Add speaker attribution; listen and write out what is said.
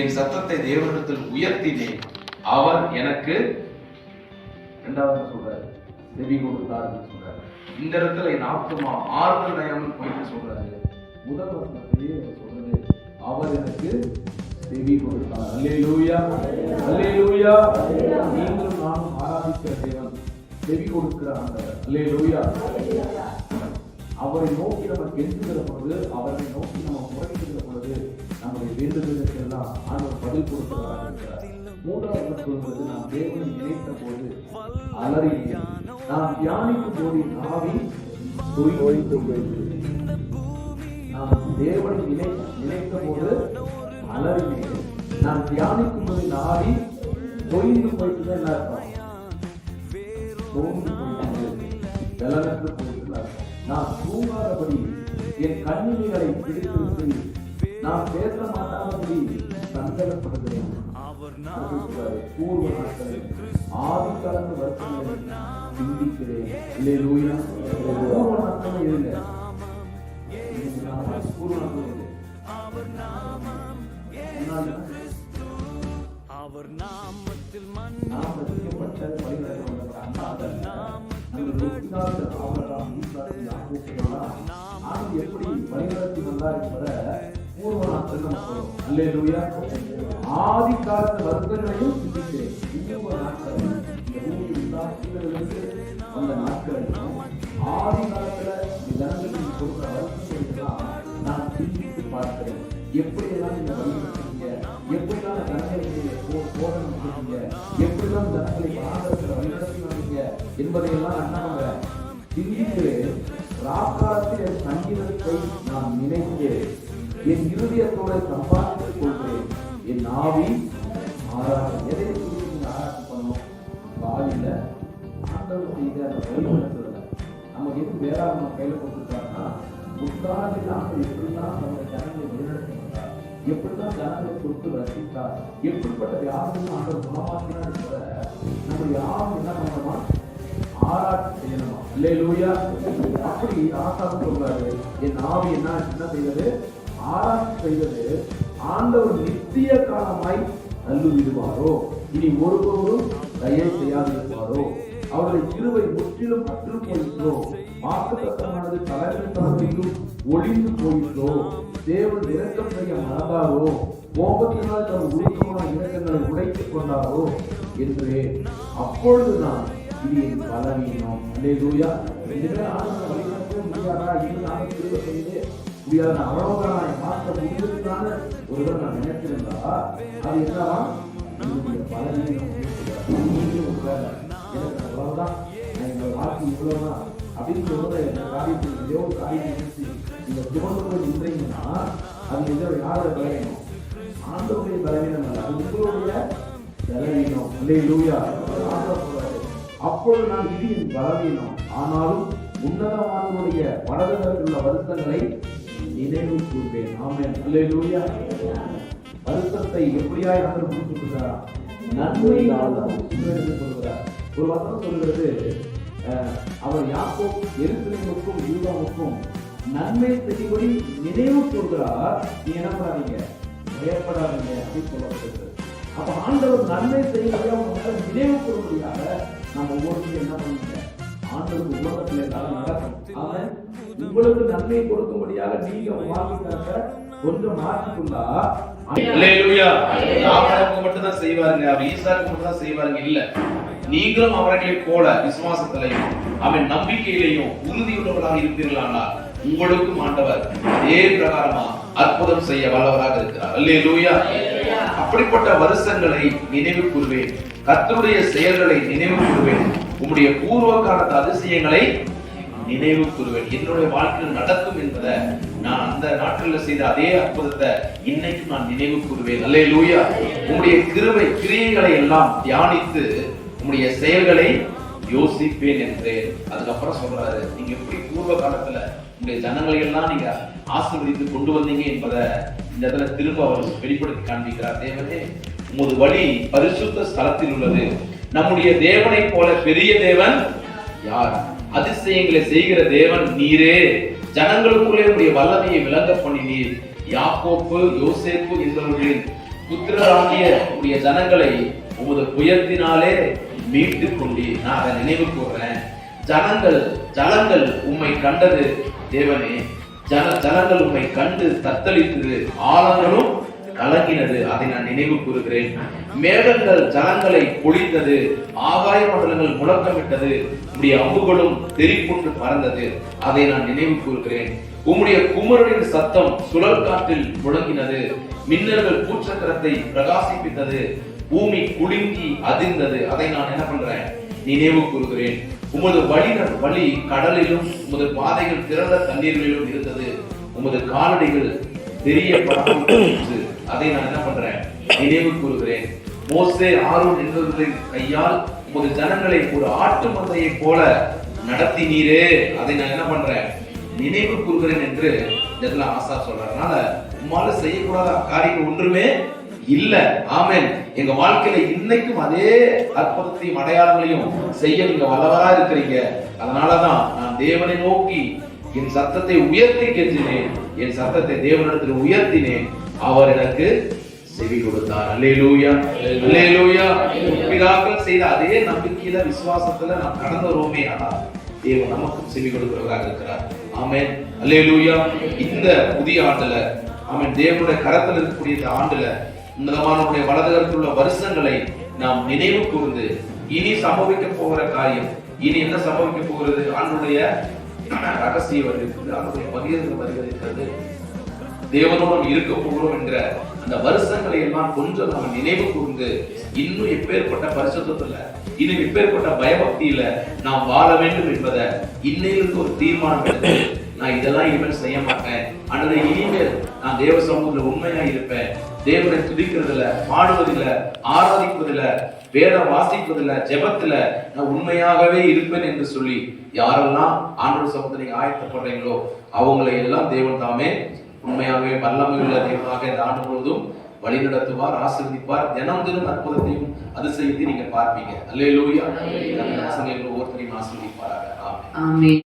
Speaker 1: என் சத்தத்தை தேவனிடத்தில் உயர்த்தினேன், அவர் எனக்கு இரண்டாவது சொல்றாரு செவி கொடுத்தார் சொல்றாரு. இந்த இடத்துல என் ஆத்துமா ஆறுதல் அடையாமல் போயிட்டு சொல்றாரு. முதல் வசனத்திலேயே சொல்றது அவர் எனக்கு செவி கொடுத்தார். அல்லேலூயா, அல்லேலூயா. நீங்களும் நானும் ஆராதிக்கிற தேவன் செவி கொடுக்கிற ஆண்டவர். அல்லேலூயா. அவரை நோக்கி நம்ம கெஞ்சுகிற பொழுது, அவரை நோக்கி நம்ம முறையிடுகிற பொழுது, நம்முடைய வேண்டுதலுக்கு எல்லாம் ஆண்டவர் பதில் கொடுக்கிறவராக இருக்கிறார். மூன்றாவது சொல்வது, நாம் தேவனை நினைத்த போது அலறினேன், நாம் தியானிக்கும் போது நாவி தொய்ந்து போயிற்று. நாம் தேவனை நினைத்த போது அலறினேன், நாம் தியானிக்கும் போது நாவி தொய்ந்து போயிட்டு என்ன அர்த்தம்? சோர்ந்து போயிட்டு, பலனற்று போயிட்டு அர்த்தம். நான் தூங்காதபடி என் கண்ணிமைகளை பிடித்திருந்து நான் பேச மாட்டாதபடி சஞ்சலப்படுகிறேன். பூர்வ நாட்களில் ஆதி கலந்த வருஷங்களை சிந்திக்கிறேன். அல்லேலூயா. பூர்வ நாட்கள் இருங்க, பூர்வ நாட்கள் அவர் நாமத்தில் நாம் ரசிக்கப்பட்ட எப்படி வழிநடத்தி வந்தார் என்பதை பூர்வ நாட்கள் நமக்கு. அல்லேலூயா. ஆதி காலத்து வருத்தங்களையும் சிந்திக்கிறேன். பூர்வ நாட்கள் அந்த நாட்களையும் ஆதி காலத்துல ஜனங்களுக்கு கொடுத்த வருத்தங்களையும் நான் சிந்தித்து பார்க்கிறேன். எப்படியெல்லாம் இந்த வழிநடத்தீங்க, எப்படிலாம் ஜனங்களை போதனை செய்வீங்க, எப்படிலாம் ஜனங்களை ஆதரத்தில் வழிநடத்தினீங்க என்பதையெல்லாம் அண்ணாங்க சிந்தித்து ராக்காலத்தில் என் சங்கீதத்தை நான் நினைத்து என் இருதயத்தோட சம்பாதித்துக் கொள்கிறேன். என் ஆவி ஆராய்ச்சி. எதை குறித்து நீங்க ஆராய்ச்சி பண்ணணும்? காலையில ஆண்டவர் செய்த அந்த வழிநடத்துறத நமக்கு எது வேறாக நம்ம கையில கொடுத்துருக்காருன்னா, முற்காலத்தில் ஆண்டவர் எப்படிலாம் நம்முடைய ஜனங்களை வழிநடத்தினார், எப்படிதான் ஜனங்களை கொடுத்து ரசித்தார், எப்படிப்பட்ட வியாதியும் ஆண்டவர் குணமாக்கினார் என்பதை நம்ம யாரும் என்ன பண்ணணுமா? ஆராய்ச்சி செய்யணுமா? அல்லேலூயா. அப்படி ஆசாரம் சொல்றாரு, என் ஆவி என்ன செய்வது? ஆராய்ச்சி செய்வது. ஆண்டவர் நித்திய காலமாய் தள்ளுவிடுவாரோ, இனி ஒருவரும் தயவு செய்யாதிருப்பாரோ, அவருடைய கிருபை முற்றிலும் அற்று போயிற்றோ, வாக்குத்தத்தமானது தலைமையிலும் ஒளிந்து போயிற்றோ, தேவன் இரக்கம் செய்ய மறந்தாரோ, கோபத்தினால் தன் உருக்கமான இரக்கங்களை உடைத்துக் கொண்டாரோ என்று அப்பொழுது நான் இது என் பலவீனம். அல்லேலூயா. ஆண்டவரை வழிநடத்த முடியாதா? இது நாம திரும்ப செய்து முடியாத அவரோகனாய் மாற்ற முடிவதற்கான ஒருவர் நான் நினைச்சிருந்தா அது என்னவா? என்னுடைய பலவீனம். எனக்கு அவ்வளவுதான், என்னோட வாழ்க்கை இவ்வளவுதான் அப்படின்னு சொல்ற இந்த காரியத்தில் ஏதோ ஒரு காரியம் நினைச்சு இந்த சுமந்து நின்றீங்கன்னா அது எதோ யாரோட பலவீனம்? ஆண்டவருடைய பலவீனம் அல்ல, அது உங்களுடைய பலவீனம். அல்லேலூயா. அப்பொழுது நான் இது என் பலவீனம், ஆனாலும் உன்னதமானவருடைய வடதத்தில் உள்ள வருத்தங்களை நினைவு கூர்வேன். ஆமென். அல்லேலூயா. வருத்தத்தை எப்படியாய் ஆண்டவர் முடிச்சுக்கிறாரா? நன்மையினால் சொல்கிறார். ஒரு வசனம் சொல்கிறது, அவர் யாக்கோப் எருசலேமுக்கும் யூதாவுக்கும் நன்மை செய்யும்படி நினைவு கூர்கிறார். நீ என்ன பண்ணாதீங்க, பயப்படாதீங்க அப்படின்னு சொல்லப்படுகிறது. அப்ப ஆண்டவர் நன்மை செய்யும்படியாக உங்களால நினைவு கூறும்படியாக நம்ம ஒவ்வொருத்தையும் என்ன பண்ணுங்க, ஆண்டவருக்கு உலகத்தில் ஏதாவது நடக்கும். அவன் உங்களுக்கு நன்மை கொடுக்கும்படியாக நீங்க வாழ்க்கைக்காக கொஞ்சம் மாற்றிக்கொண்டா மட்டும் தான் செய்வாருங்க, அவர் ஈசாக்கு மட்டும் தான் செய்வாருங்க இல்ல, நீங்களும் அவர்களை போல விசுவாசத்திலையும் அவன் நம்பிக்கையிலையும் உறுதியுள்ளவர்களாக இருப்பீர்களானால் உங்களுக்கும் ஆண்டவர் அதே பிரகாரமா அற்புதம் செய்ய வல்லவராக இருக்கிறார். அல்லேலூயா. அப்படிப்பட்ட வருஷங்களை நினைவு கூறுவேன், கர்த்தருடைய செயல்களை நினைவு கூறுவேன், உம்முடைய பூர்வ காலத்து அதிசயங்களை நினைவு கூறுவேன். என்னுடைய வாழ்க்கையில் நடக்கும் என்பதை நான் அந்த நாட்களில் செய்த அதே அற்புதத்தை இன்னைக்கு நான் நினைவு கூறுவேன். அல்லேலூயா. உம்முடைய கிருபை கிரியைகளை எல்லாம் தியானித்து உம்முடைய செயல்களை யோசிப்பேன் என்றேன். அதுக்கப்புறம் சொல்றாரு, நீங்க எப்படி பூர்வ காலத்துல உங்களுடைய ஜனங்களை எல்லாம் நீங்க ஆசீர்வதித்து கொண்டு வந்தீங்க என்பதை இந்த இடத்துல திரும்ப அவர் வெளிப்படுத்தி காண்பிக்கிறார். தேவனே, உமது வழி பரிசுத்த ஸ்தலத்தில் உள்ளது, நம்முடைய தேவனை போல பெரிய தேவன் யார்? அதிசயங்களை செய்கிற தேவன் நீரே, ஜனங்களுக்குள்ளே உடைய வல்லமையை விளங்க பண்ணினீர். யாக்கோப்பு யோசேப்பு என்பவர்களின்
Speaker 2: புத்திரராகிய உடைய ஜனங்களை உமது புயத்தினாலே மீட்டு கொண்டு நான் அதை நினைவு கூறுறேன். ஜலங்கள் உம்மை கண்டது தேவனே, ஜலங்கள் உம்மை கண்டு தத்தளித்தது, ஆழங்களும் கலங்கினது, அதை நான் நினைவு கூறுகிறேன். மேகங்கள் ஜலங்களை பொழிந்தது, ஆகாய மண்டலங்கள் முழக்கமிட்டது, உம்முடைய அம்புகளும் தெரிப்புண்டு பறந்தது, அதை நான் நினைவு கூறுகிறேன். உம்முடைய குமரனின் சத்தம் சுழல் காற்றில் முழங்கினது, மின்னல்கள் பூச்சக்கரத்தை பிரகாசிப்பித்தது, பூமி குலுங்கி அதிர்ந்தது, அதை நான் என்ன பண்றேன், நினைவு கூறுகிறேன். உமது வழி கடலிலும் உமது பாதைகள் திறந்த தண்ணீர்களிலும் இருந்தது, உமது காலடிகள் தெரியப்படாமல், அதை நான் என்ன பண்றேன், நினைவு கூறுகிறேன். மோசே ஆரோன் என்பவர்களின் கையால் உமது ஜனங்களை ஒரு ஆட்டு மந்தையை போல நடத்தினீரே, அதை நான் என்ன பண்றேன், நினைவு கூறுகிறேன் என்று இதெல்லாம் ஆசா சொல்றதுனால உம்மால செய்யக்கூடாத காரியங்கள் ஒன்றுமே இல்ல. ஆமென். எங்க வாழ்க்கையில இன்னைக்கும் அதே அற்புதத்தையும் அடையாளங்களையும் செய்ய நீங்க வல்லவரா இருக்கிறீங்க. அதனாலதான் நான் தேவனை நோக்கி என் சத்தத்தை உயர்த்தி கெஞ்சினேன், என் சத்தத்தை தேவனிடத்தில் உயர்த்தினேன், அவர் எனக்கு செவி கொடுத்தார். அல்லேலூயா, அல்லேலூயா. பிதாக்கள் செய்த அதே நம்பிக்கையில விசுவாசத்துல நாம் கடந்து வருவோமே, ஆனால் தேவன் நமக்கும் செவி கொடுக்கிறவராக இருக்கிறார். ஆமென், அல்லேலூயா. இந்த புதிய ஆண்டுல ஆமென், தேவனுடைய கரத்தில் இருக்கக்கூடிய இந்த ஆண்டுல உன்னதமானவருடைய வலதுகரத்தில் உள்ள வருஷங்களை நாம் நினைவு கூர்ந்து இனி சம்பவிக்க போகிற காரியம், இனி என்ன சம்பவிக்க போகிறது, ஆண்டுடைய ரகசிய வருகிறது, ஆண்டுடைய பகிர்ந்து வருகிறது, தேவனோடு இருக்க போகிறோம் என்ற அந்த வருஷங்களை எல்லாம் கொஞ்சம் நம்ம நினைவு கூர்ந்து இன்னும் எப்பேற்பட்ட பரிசுத்தத்துல, இன்னும் எப்பேற்பட்ட பயபக்தியில நாம் வாழ வேண்டும் என்பதை இன்னையிலிருந்து ஒரு தீர்மானம் எடுத்து, நான் இதெல்லாம் இனிமேல் செய்ய மாட்டேன், அல்லது இனிமேல் நான் தேவ சமூகத்துல உண்மையா இருப்பேன், தேவனை துதிக்கிறதுல, பாடுவதில்ல, ஆராதிப்பதில்ல, வேதம் வாசிப்பதில்ல, ஜெபத்துல நான் உண்மையாகவே இருப்பேன் என்று சொல்லி யாரெல்லாம் ஆண்டவர் சமூகத்தை நீங்க ஆயத்தப்படுறீங்களோ அவங்களை எல்லாம் தேவன் தாமே உண்மையாகவே வல்லமையுள்ள தேவனாக இந்த ஆண்டு முழுவதும் வழி நடத்துவார், ஆசீர்வதிப்பார். தினம் தினம் அற்புதத்தையும் அதிசயத்தையும் நீங்க பார்ப்பீங்க. அல்லேலூயா. ஒவ்வொருத்தரையும் ஆசீர்வதிப்பாராக. ஆமென்.